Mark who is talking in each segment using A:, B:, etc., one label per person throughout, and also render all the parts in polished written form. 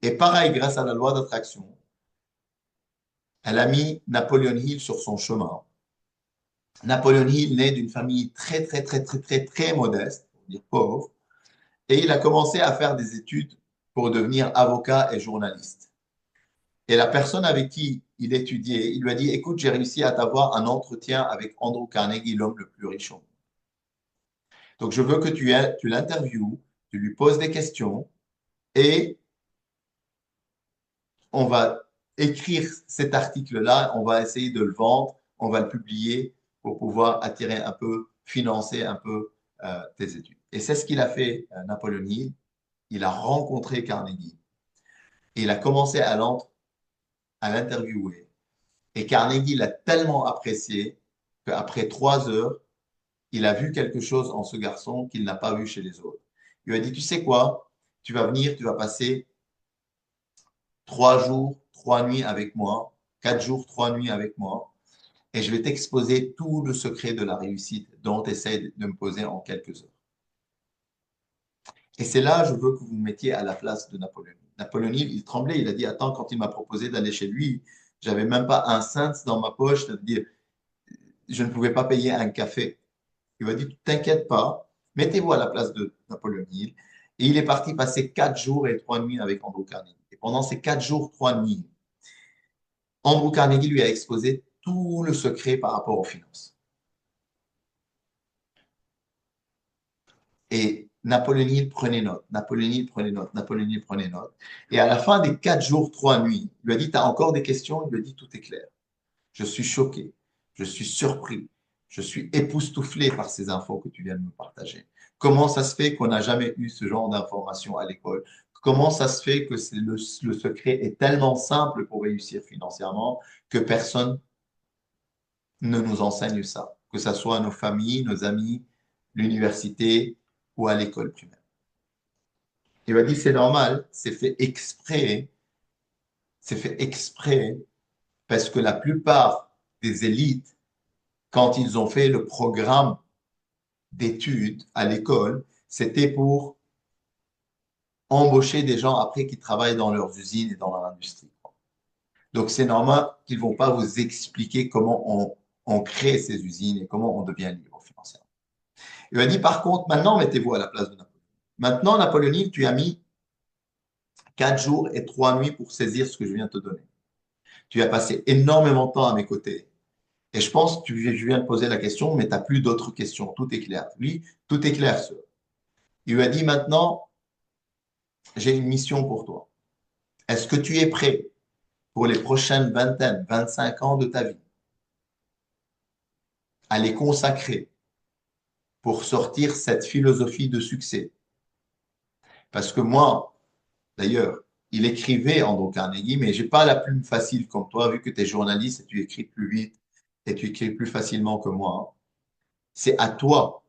A: Et pareil, grâce à la loi d'attraction, elle a mis Napoleon Hill sur son chemin. Napoleon Hill naît d'une famille très, très, très, très, très, très modeste, pour dire pauvre, et il a commencé à faire des études pour devenir avocat et journaliste. Et la personne avec qui il étudiait, il lui a dit, écoute, j'ai réussi à t'avoir un entretien avec Andrew Carnegie, l'homme le plus riche au monde. Donc, je veux que tu l'interviewes, tu lui poses des questions et on va écrire cet article-là, on va essayer de le vendre, on va le publier pour pouvoir attirer un peu, financer un peu tes études. Et c'est ce qu'il a fait, Napoléon Hill. Il a rencontré Carnegie et il a commencé à l'interviewer. Et Carnegie l'a tellement apprécié qu'après 3 heures, il a vu quelque chose en ce garçon qu'il n'a pas vu chez les autres. Il lui a dit, tu sais quoi, tu vas venir, tu vas passer 3 jours, 3 nuits avec moi, 4 jours, 3 nuits avec moi, et je vais t'exposer tout le secret de la réussite dont tu essaies de me poser en quelques heures. Et c'est là, je veux que vous mettiez à la place de Napoléon. Napoléon, il tremblait, il a dit, attends, quand il m'a proposé d'aller chez lui, j'avais même pas un cent dans ma poche, c'est-à-dire, je ne pouvais pas payer un café. Il m'a dit, t'inquiète pas, mettez-vous à la place de Napoléon Hill. Et il est parti passer 4 jours et 3 nuits avec Andrew Carnegie. Et pendant ces 4 jours, 3 nuits, Andrew Carnegie lui a exposé tout le secret par rapport aux finances. Et Napoléon Hill prenait note, Napoléon Hill prenait note, Napoléon Hill prenait note. Et à la fin des 4 jours, 3 nuits, il lui a dit, tu as encore des questions? Il lui a dit, tout est clair. Je suis choqué, je suis surpris, je suis époustouflé par ces infos que tu viens de me partager. Comment ça se fait qu'on n'a jamais eu ce genre d'informations à l'école? Comment ça se fait que le secret est tellement simple pour réussir financièrement que personne ne nous enseigne ça, que ce soit à nos familles, nos amis, l'université ou à l'école primaire? Il m'a dit, c'est normal, c'est fait exprès parce que la plupart des élites, quand ils ont fait le programme d'études à l'école, c'était pour embaucher des gens après qui travaillent dans leurs usines et dans leur industrie. Donc, c'est normal qu'ils ne vont pas vous expliquer comment on crée ces usines et comment on devient libre financièrement. Il m'a dit, par contre, maintenant, mettez-vous à la place de Napoléon. Maintenant, Napoléon Hill, tu as mis 4 jours et 3 nuits pour saisir ce que je viens de te donner. Tu as passé énormément de temps à mes côtés. Et je pense que je viens de poser la question, mais tu n'as plus d'autres questions. Tout est clair. Lui, tout est clair. Il lui a dit maintenant, j'ai une mission pour toi. Est-ce que tu es prêt pour les prochaines vingtaines, 25 ans de ta vie à les consacrer pour sortir cette philosophie de succès? Parce que moi, d'ailleurs, il écrivait Andrew Carnegie, mais j'ai pas la plume facile comme toi, vu que tu es journaliste et tu écris plus vite et tu écris plus facilement que moi. C'est à toi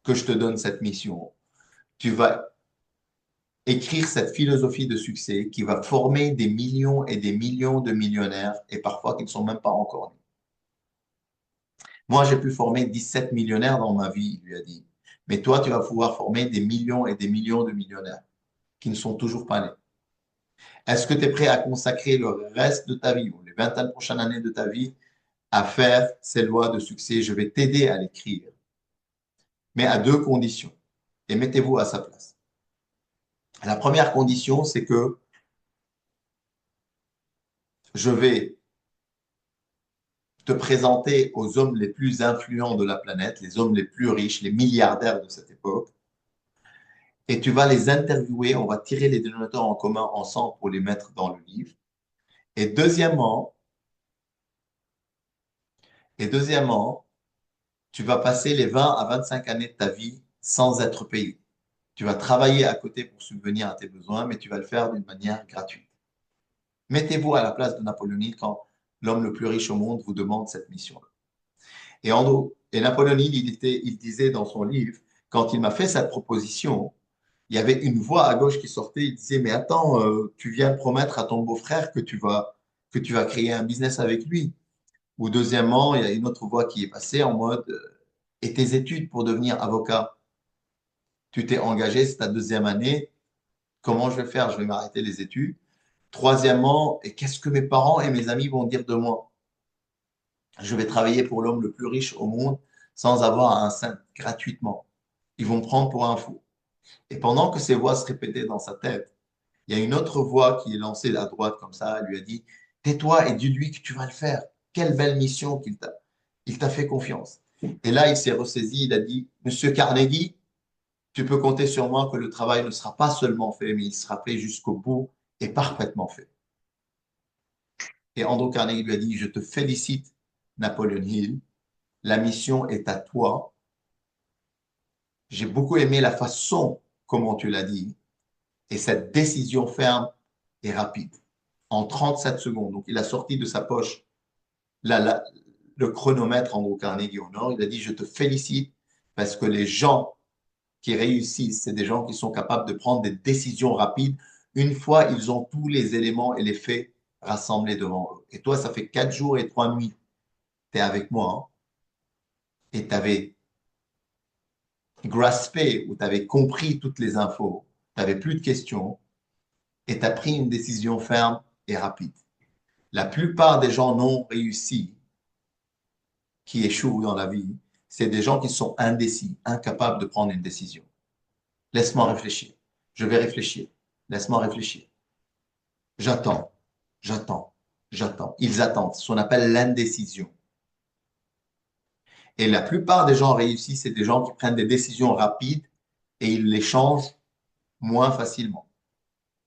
A: que je te donne cette mission. Tu vas écrire cette philosophie de succès qui va former des millions et des millions de millionnaires et parfois qui ne sont même pas encore nés. Moi, j'ai pu former 17 millionnaires dans ma vie, il lui a dit. Mais toi, tu vas pouvoir former des millions et des millions de millionnaires qui ne sont toujours pas nés. Est-ce que tu es prêt à consacrer le reste de ta vie ou les 20 prochaines années de ta vie à faire ces lois de succès? Je vais t'aider à l'écrire, mais à deux conditions. Et mettez-vous à sa place. La première condition, c'est que je vais te présenter aux hommes les plus influents de la planète, les hommes les plus riches, les milliardaires de cette époque, et tu vas les interviewer, on va tirer les dénominateurs en commun ensemble pour les mettre dans le livre. Et deuxièmement, et deuxièmement, tu vas passer les 20 à 25 années de ta vie sans être payé. Tu vas travailler à côté pour subvenir à tes besoins, mais tu vas le faire d'une manière gratuite. Mettez-vous à la place de Napoléon Hill quand l'homme le plus riche au monde vous demande cette mission-là. Et Napoléon Hill, il disait dans son livre, quand il m'a fait cette proposition, il y avait une voix à gauche qui sortait, il disait, mais attends, tu viens de promettre à ton beau-frère que tu vas créer un business avec lui. Ou deuxièmement, il y a une autre voix qui est passée en mode, et tes études pour devenir avocat, tu t'es engagé, c'est ta deuxième année, Comment je vais faire? Je vais m'arrêter les études. Troisièmement, et qu'est-ce que mes parents et mes amis vont dire de moi? Je vais travailler pour l'homme le plus riche au monde sans avoir un cent gratuitement. Ils vont me prendre pour un fou. Et pendant que ces voix se répétaient dans sa tête, il y a une autre voix qui est lancée à droite comme ça, elle lui a dit, tais-toi et dis-lui que tu vas le faire. Quelle belle mission qu'il t'a. Il t'a fait confiance. Et là, il s'est ressaisi, il a dit, Monsieur Carnegie, tu peux compter sur moi que le travail ne sera pas seulement fait, mais il sera fait jusqu'au bout et parfaitement fait. Et Andrew Carnegie lui a dit, je te félicite, Napoleon Hill, la mission est à toi. J'ai beaucoup aimé la façon comment tu l'as dit et cette décision ferme et rapide en 37 secondes. Donc, il a sorti de sa poche le chronomètre Andrew Carnegie au nord. Il a dit, je te félicite parce que les gens qui réussissent, c'est des gens qui sont capables de prendre des décisions rapides une fois ils ont tous les éléments et les faits rassemblés devant eux. Et toi, ça fait 4 jours et 3 nuits, tu es avec moi, hein, et tu avais graspé ou tu avais compris toutes les infos, tu n'avais plus de questions et tu as pris une décision ferme et rapide. La plupart des gens non réussis qui échouent dans la vie, c'est des gens qui sont indécis, incapables de prendre une décision. Laisse-moi réfléchir. Je vais réfléchir. Laisse-moi réfléchir. J'attends, j'attends, j'attends. Ils attendent. C'est ce qu'on appelle l'indécision. Et la plupart des gens réussis, c'est des gens qui prennent des décisions rapides et ils les changent moins facilement.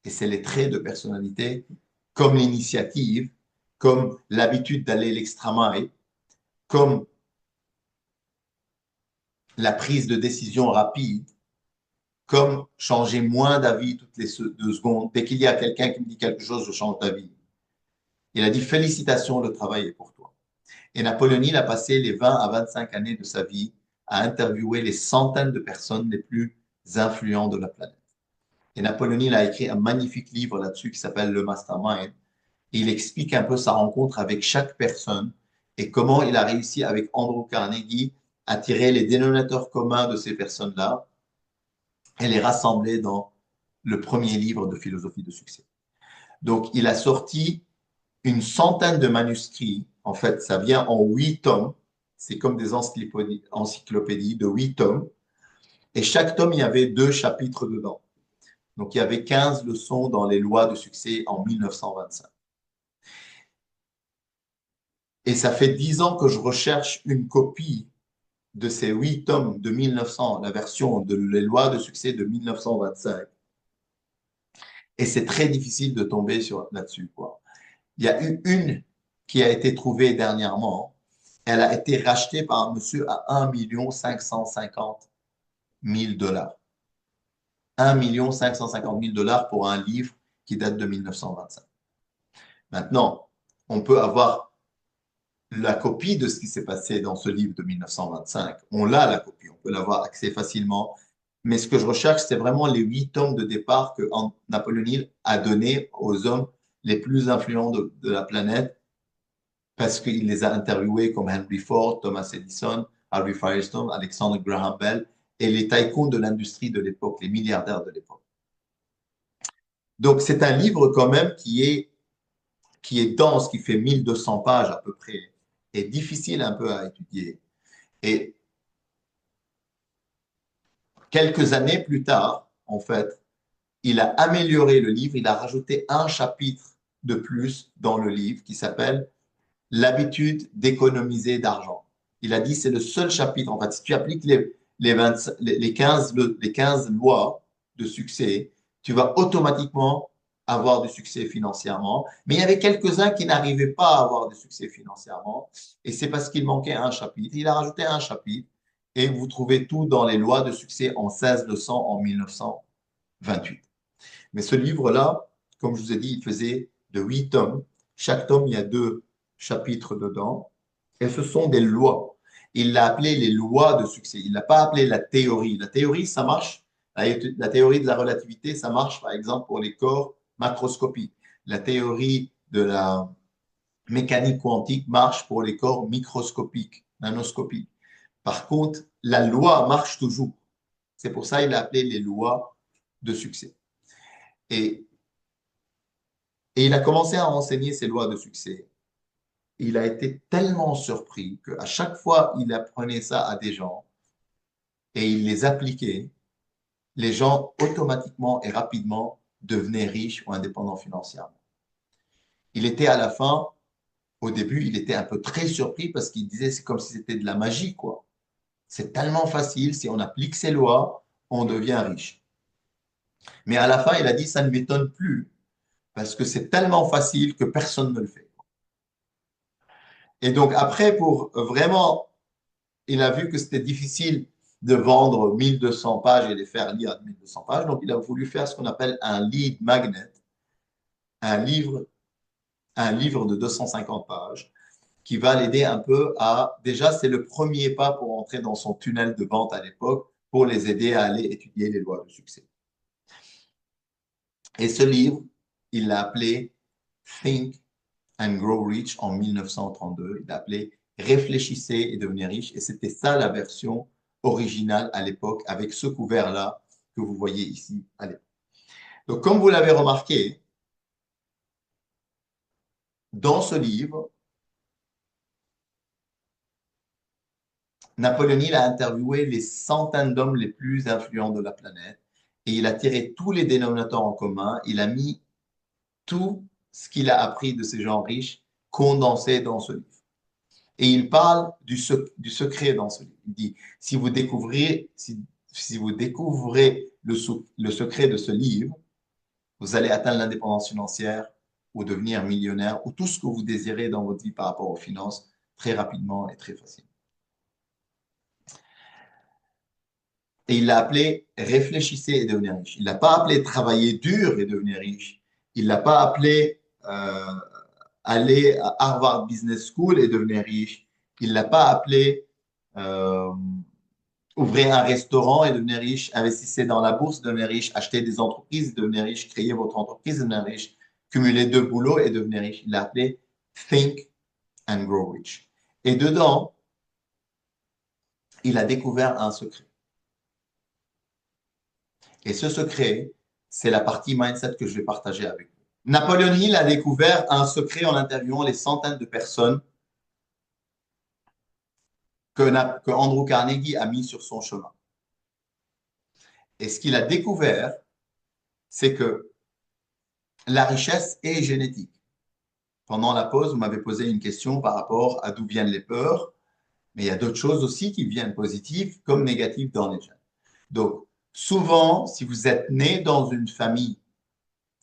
A: Et c'est les traits de personnalité, comme l'initiative, comme l'habitude d'aller l'extra-mile, comme la prise de décision rapide, comme changer moins d'avis toutes les 2 secondes. Dès qu'il y a quelqu'un qui me dit quelque chose, je change d'avis. Il a dit félicitations, le travail est pour toi. Et Napoléon Hill a passé les 20 à 25 années de sa vie à interviewer les centaines de personnes les plus influentes de la planète. Et Napoléon Hill a écrit un magnifique livre là-dessus qui s'appelle Le Mastermind. Et il explique un peu sa rencontre avec chaque personne et comment il a réussi avec Andrew Carnegie à tirer les dénominateurs communs de ces personnes-là et les rassembler dans le premier livre de philosophie de succès. Donc, il a sorti une centaine de manuscrits. En fait, ça vient en 8 tomes. C'est comme des encyclopédies de 8 tomes. Et chaque tome, il y avait 2 chapitres dedans. Donc, il y avait 15 leçons dans les lois de succès en 1925. Et ça fait 10 ans que je recherche une copie de ces 8 tomes de 1900, la version de les lois de succès de 1925. Et c'est très difficile de tomber là-dessus, quoi. Il y a eu une qui a été trouvée dernièrement. Elle a été rachetée par un monsieur à 1 550 000 $. 1 550 000 $ pour un livre qui date de 1925. Maintenant, on peut avoir la copie de ce qui s'est passé dans ce livre de 1925. On l'a, la copie, on peut l'avoir accès facilement. Mais ce que je recherche, c'est vraiment les 8 tomes de départ que Napoléon Hill a donné aux hommes les plus influents de la planète parce qu'il les a interviewés comme Henry Ford, Thomas Edison, Harvey Firestone, Alexander Graham Bell et les tycoons de l'industrie de l'époque, les milliardaires de l'époque. Donc, c'est un livre quand même qui est dense, qui fait 1200 pages à peu près, et difficile un peu à étudier. Et quelques années plus tard, en fait, il a amélioré le livre, il a rajouté un chapitre de plus dans le livre qui s'appelle L'habitude d'économiser d'argent. Il a dit c'est le seul chapitre. En fait, si tu appliques les 15 lois de succès, tu vas automatiquement avoir du succès financièrement. Mais il y avait quelques-uns qui n'arrivaient pas à avoir du succès financièrement. Et c'est parce qu'il manquait un chapitre. Il a rajouté un chapitre. Et vous trouvez tout dans les lois de succès en 1600 en 1928. Mais ce livre-là, comme je vous ai dit, il faisait de 8 tomes. Chaque tome, il y a 2 chapitres dedans. Et ce sont des lois. Il l'a appelé les lois de succès. Il ne l'a pas appelé la théorie. La théorie, ça marche. La théorie de la relativité, ça marche, par exemple, pour les corps macroscopiques. La théorie de la mécanique quantique marche pour les corps microscopiques, nanoscopiques. Par contre, la loi marche toujours. C'est pour ça qu'il a appelé les lois de succès. Et, et il a commencé à enseigner ses lois de succès. Il a été tellement surpris qu'à chaque fois il apprenait ça à des gens et il les appliquait, les gens automatiquement et rapidement devenaient riches ou indépendants financièrement. Il était à la fin, au début, il était un peu très surpris parce qu'il disait c'est comme si c'était de la magie, quoi. C'est tellement facile, si on applique ces lois, on devient riche. Mais à la fin, il a dit ça ne m'étonne plus parce que c'est tellement facile que personne ne le fait. Et donc après, pour vraiment, il a vu que c'était difficile de vendre 1200 pages et les faire lire 1200 pages, donc il a voulu faire ce qu'on appelle un lead magnet, un livre, un livre de 250 pages qui va l'aider un peu à, déjà, c'est le premier pas pour entrer dans son tunnel de vente à l'époque, pour les aider à aller étudier les lois de succès. Et ce livre, il l'a appelé Think and Grow Rich en 1932. Il l'a appelé Réfléchissez et devenez riche. Et c'était ça la version originale à l'époque, avec ce couvert-là que vous voyez ici à l'époque. Donc, comme vous l'avez remarqué, dans ce livre, Napoléon Hill a interviewé les centaines d'hommes les plus influents de la planète et il a tiré tous les dénominateurs en commun. Il a mis tout ce qu'il a appris de ces gens riches condensé dans ce livre. Et il parle du secret dans ce livre. Il dit, si vous découvrez le secret de ce livre, vous allez atteindre l'indépendance financière ou devenir millionnaire ou tout ce que vous désirez dans votre vie par rapport aux finances très rapidement et très facilement. Et il l'a appelé réfléchissez et devenez riche. Il ne l'a pas appelé travailler dur et devenir riche. Il ne l'a pas appelé aller à Harvard Business School et devenir riche. Il ne l'a pas appelé euh, ouvrez un restaurant et devenez riche, investissez dans la bourse, devenez riche, achetez des entreprises, devenez riche, créez votre entreprise, devenez riche, cumulez deux boulots et devenez riche. Il l'a appelé Think and Grow Rich. Et dedans, il a découvert un secret. Et ce secret, c'est la partie mindset que je vais partager avec vous. Napoléon Hill a découvert un secret en interviewant les centaines de personnes que Andrew Carnegie a mis sur son chemin. Et ce qu'il a découvert, c'est que la richesse est génétique. Pendant la pause, vous m'avez posé une question par rapport à d'où viennent les peurs, mais il y a d'autres choses aussi qui viennent positives comme négatives dans les gènes. Donc, souvent, si vous êtes né dans une famille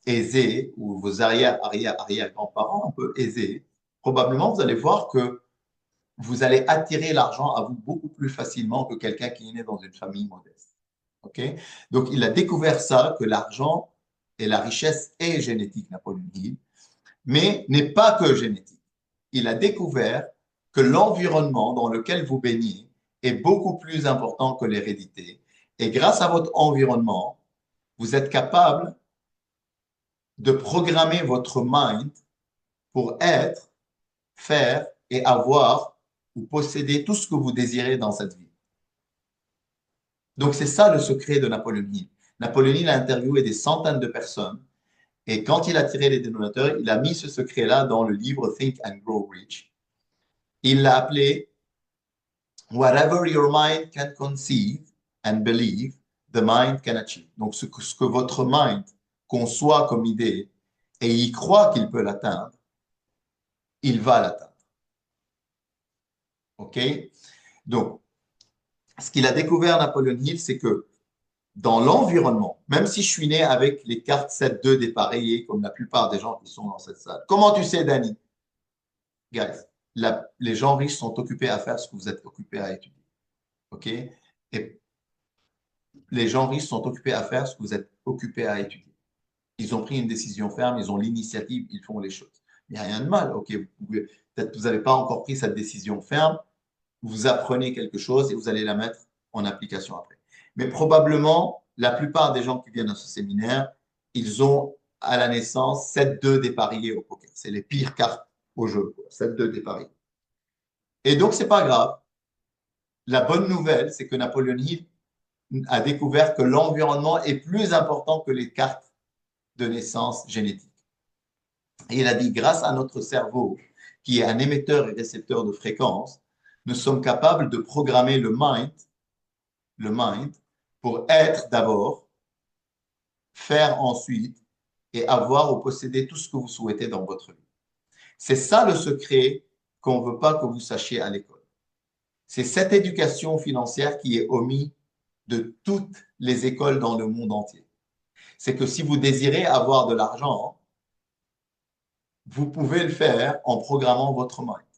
A: aisée ou vos arrière-grands-parents un peu aisés, probablement vous allez voir que vous allez attirer l'argent à vous beaucoup plus facilement que quelqu'un qui est né dans une famille modeste. Okay? Donc, il a découvert ça, que l'argent et la richesse est génétique, Napoléon Hill, mais n'est pas que génétique. Il a découvert que l'environnement dans lequel vous baignez est beaucoup plus important que l'hérédité. Et grâce à votre environnement, vous êtes capable de programmer votre mind pour être, faire et avoir ou posséder tout ce que vous désirez dans cette vie. Donc, c'est ça le secret de Napoléon Hill. Napoléon Hill a interviewé des centaines de personnes et quand il a tiré les dénominateurs, il a mis ce secret-là dans le livre Think and Grow Rich. Il l'a appelé Whatever your mind can conceive and believe, the mind can achieve. Donc, ce que votre mind conçoit comme idée et il croit qu'il peut l'atteindre, il va l'atteindre. OK? Donc, ce qu'il a découvert, Napoléon Hill, c'est que dans l'environnement, même si je suis né avec les cartes 7-2 dépareillées, comme la plupart des gens qui sont dans cette salle, comment tu sais, Danny? Guys, les gens riches sont occupés à faire ce que vous êtes occupés à étudier. OK? Et les gens riches sont occupés à faire ce que vous êtes occupés à étudier. Ils ont pris une décision ferme, ils ont l'initiative, ils font les choses. Il n'y a rien de mal. OK, peut-être que vous n'avez pas encore pris cette décision ferme, vous apprenez quelque chose et vous allez la mettre en application après. Mais probablement, la plupart des gens qui viennent à ce séminaire, ils ont à la naissance 7-2 dépareillés au poker. C'est les pires cartes au jeu, 7-2 dépareillés. Et donc, c'est pas grave. La bonne nouvelle, c'est que Napoléon Hill a découvert que l'environnement est plus important que les cartes de naissance génétique. Et il a dit, grâce à notre cerveau, qui est un émetteur et récepteur de fréquences, nous sommes capables de programmer le mind pour être d'abord, faire ensuite et avoir ou posséder tout ce que vous souhaitez dans votre vie. C'est ça le secret qu'on ne veut pas que vous sachiez à l'école. C'est cette éducation financière qui est omise de toutes les écoles dans le monde entier. C'est que si vous désirez avoir de l'argent, vous pouvez le faire en programmant votre mind.